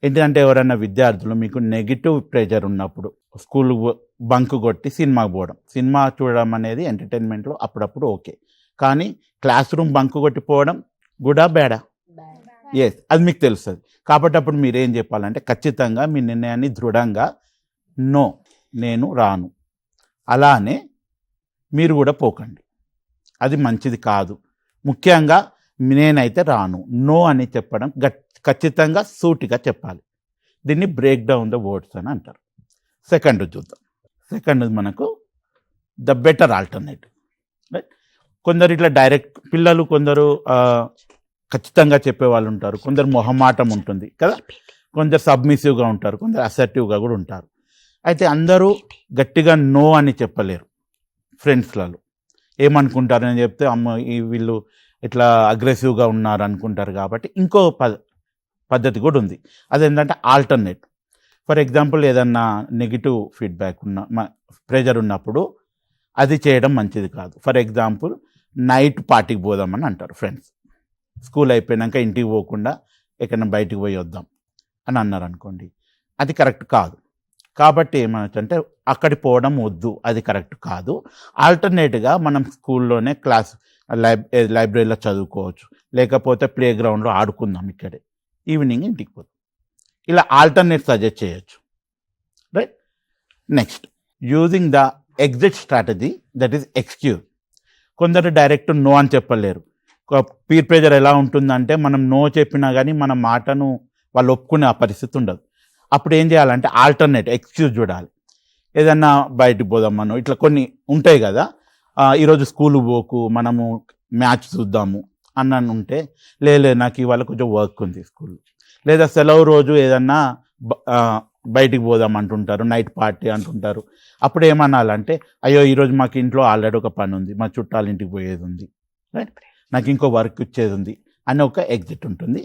ఏంటంటే ఎవరైనా విద్యార్థులు మీకు నెగిటివ్ ప్రెషర్ ఉన్నప్పుడు స్కూల్ బంక్ కొట్టి సినిమాకి పోవడం, సినిమా చూడడం అనేది ఎంటర్టైన్మెంట్లో అప్పుడప్పుడు ఓకే. కానీ క్లాస్ రూమ్ బంక్ కొట్టిపోవడం గుడా బేడా? ఎస్, అది మీకు తెలుస్తుంది. కాబట్టి అప్పుడు మీరేం చెప్పాలంటే ఖచ్చితంగా మీ నిర్ణయాన్ని దృఢంగా నో, నేను రాను, అలానే మీరు కూడా పోకండి, అది మంచిది కాదు. ముఖ్యంగా నేనైతే రాను, నో అని చెప్పడం ఖచ్చితంగా సూటిగా చెప్పాలి. దీన్ని బ్రేక్ డౌన్ ద వర్డ్స్ అని అంటారు. సెకండ్ చూద్దాం. సెకండ్ మనకు ద బెటర్ ఆల్టర్నేటివ్, రైట్? కొందరు ఇట్లా డైరెక్ట్ పిల్లలు, కొందరు ఖచ్చితంగా చెప్పేవాళ్ళు ఉంటారు, కొందరు మొహమాటం ఉంటుంది కదా, కొందరు సబ్మిసివ్గా ఉంటారు, కొందరు అసర్టివ్గా కూడా ఉంటారు. అయితే అందరూ గట్టిగా నో అని చెప్పలేరు. ఫ్రెండ్స్లలో ఏమనుకుంటారని చెప్తే అమ్మ వీళ్ళు ఇట్లా అగ్రెసివ్గా ఉన్నారు అనుకుంటారు. కాబట్టి ఇంకో పద్ధతి కూడా ఉంది, అదేంటంటే ఆల్టర్నేట్. ఫర్ ఎగ్జాంపుల్ ఏదన్నా నెగిటివ్ ఫీడ్బ్యాక్ ప్రెజర్ ఉన్నప్పుడు అది చేయడం మంచిది కాదు. ఫర్ ఎగ్జాంపుల్ నైట్ పార్టీకి పోదామని అంటారు ఫ్రెండ్స్, స్కూల్ అయిపోయాక ఇంటికి పోకుండా ఎక్కడైనా బయటికి పోయి వద్దాం అని అన్నారు అనుకోండి, అది కరెక్ట్ కాదు. కాబట్టి ఏమవుతుందంటే అక్కడికి పోవడం వద్దు, అది కరెక్ట్ కాదు. ఆల్టర్నేట్గా మనం స్కూల్లోనే లైబ్రరీలో చదువుకోవచ్చు, లేకపోతే ప్లే గ్రౌండ్లో ఆడుకుందాం ఇక్కడే, ఈవినింగ్ ఇంటికి పోతాం. ఇలా ఆల్టర్నేట్ సజెస్ట్ చేయొచ్చు, right? Next, using the exit strategy, that is excuse. కొందరు డైరెక్ట్ నో అని చెప్పలేరు. పీర్ ప్రెజర్ ఎలా ఉంటుందంటే మనం నో చెప్పినా కానీ మన మాటను వాళ్ళు ఒప్పుకునే ఆ పరిస్థితి ఉండదు. అప్పుడు ఏం చేయాలంటే ఆల్టర్నేట్ ఎక్స్క్యూజ్ చూడాలి. ఏదన్నా బయటికి పోదామనో ఇట్లా కొన్ని ఉంటాయి కదా, ఈరోజు స్కూల్ పోకు, మనము మ్యాచ్ చూద్దాము అన్న ఉంటే, లేదు నాకు ఇవాళ కొంచెం వర్క్ ఉంది స్కూల్, లేదా సెలవు రోజు ఏదన్నా బయటికి పోదాం అంటుంటారు, నైట్ పార్టీ అంటుంటారు. అప్పుడు ఏమనాలంటే, అయ్యో ఈరోజు మాకు ఇంట్లో ఆల్రెడీ ఒక పని ఉంది, మా చుట్టాల ఇంటికి పోయేది ఉంది, రైట్, నాకు ఇంకో వర్క్ ఇచ్చేది ఉంది అని ఒక ఎగ్జిట్ ఉంటుంది.